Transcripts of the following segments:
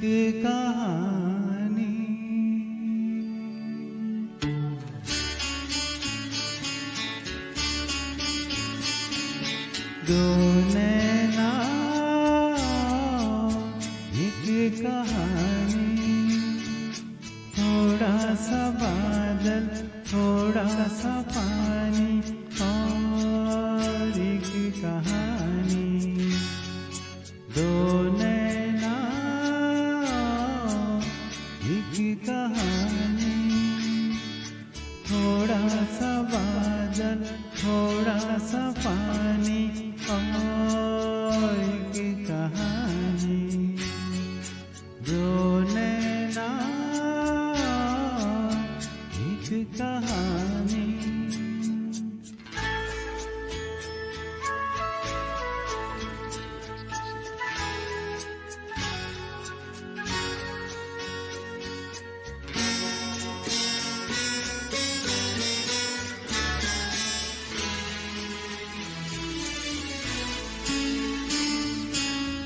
एक कहानी। दो नैना एक कहानी, थोड़ा सा बादल थोड़ा सा पानी और एक कहानी। दो नैना एक कहानी, थोड़ा सा बादल थोड़ा सा पानी और एक कहानी। दो नैना एक कहानी।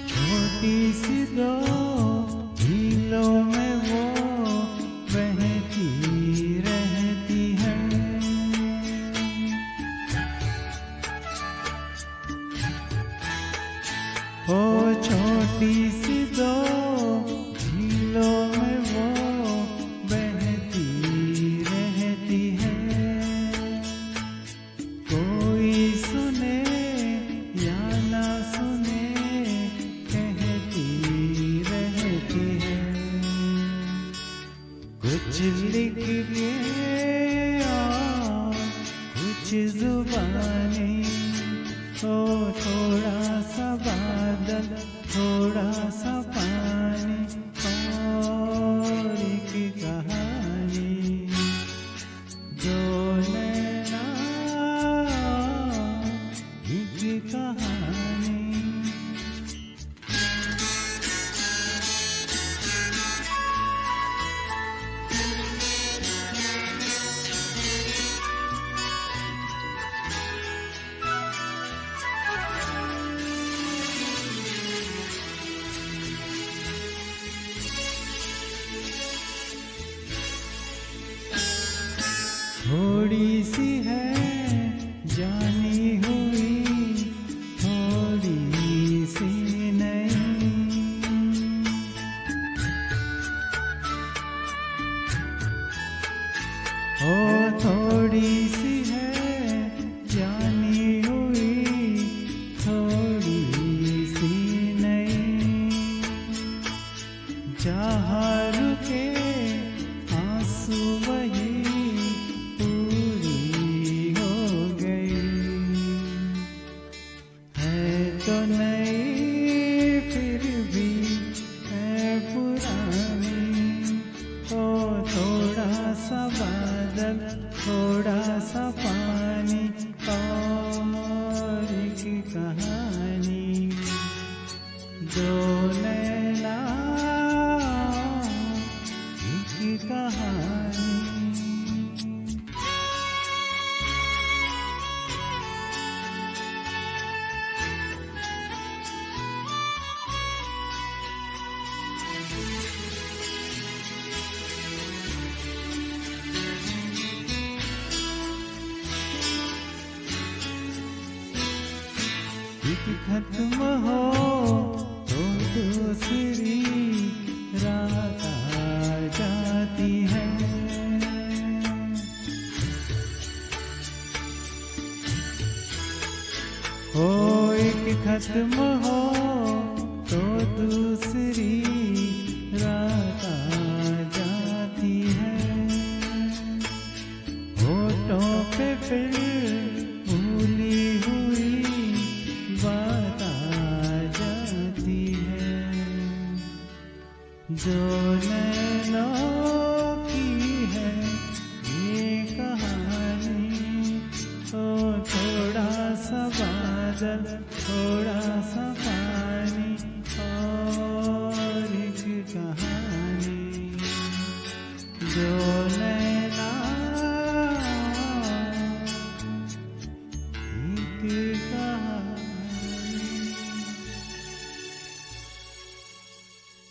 छोटी सी दो झीलों में वो बहती रहती है। ओ छोटी सी दो झीलों में वो बहती रहती है। कोई सुने या ना सुने कुछ लिख के और कुछ जुबानी। ओ थोड़ा सा बादल थोड़ा सा पानी और एक कहानी। दो नैना एक कहानी। थोड़ी सी है जानी हुई थोड़ी सी नहीं। ओ थोड़ी सी है जानी हुई थोड़ी सी नहीं। जहाँ रुके आंसू वही तो नहीं फिर भी है पुरानी। ओ थोड़ा सा बादल थोड़ा सा पानी और एक कहानी। दो नैना एक कहानी। एक खत्म हो तो दूसरी रात आ जाती है। ओ एक खत्म हो तो दूसरी रात आ जाती है। होठों पे फिर भूली हुई बात आ जाती है। जो नैनों की है ये कहानी। तो थोड़ा सा बादल थोड़ा सा पानी और एक कहानी। जो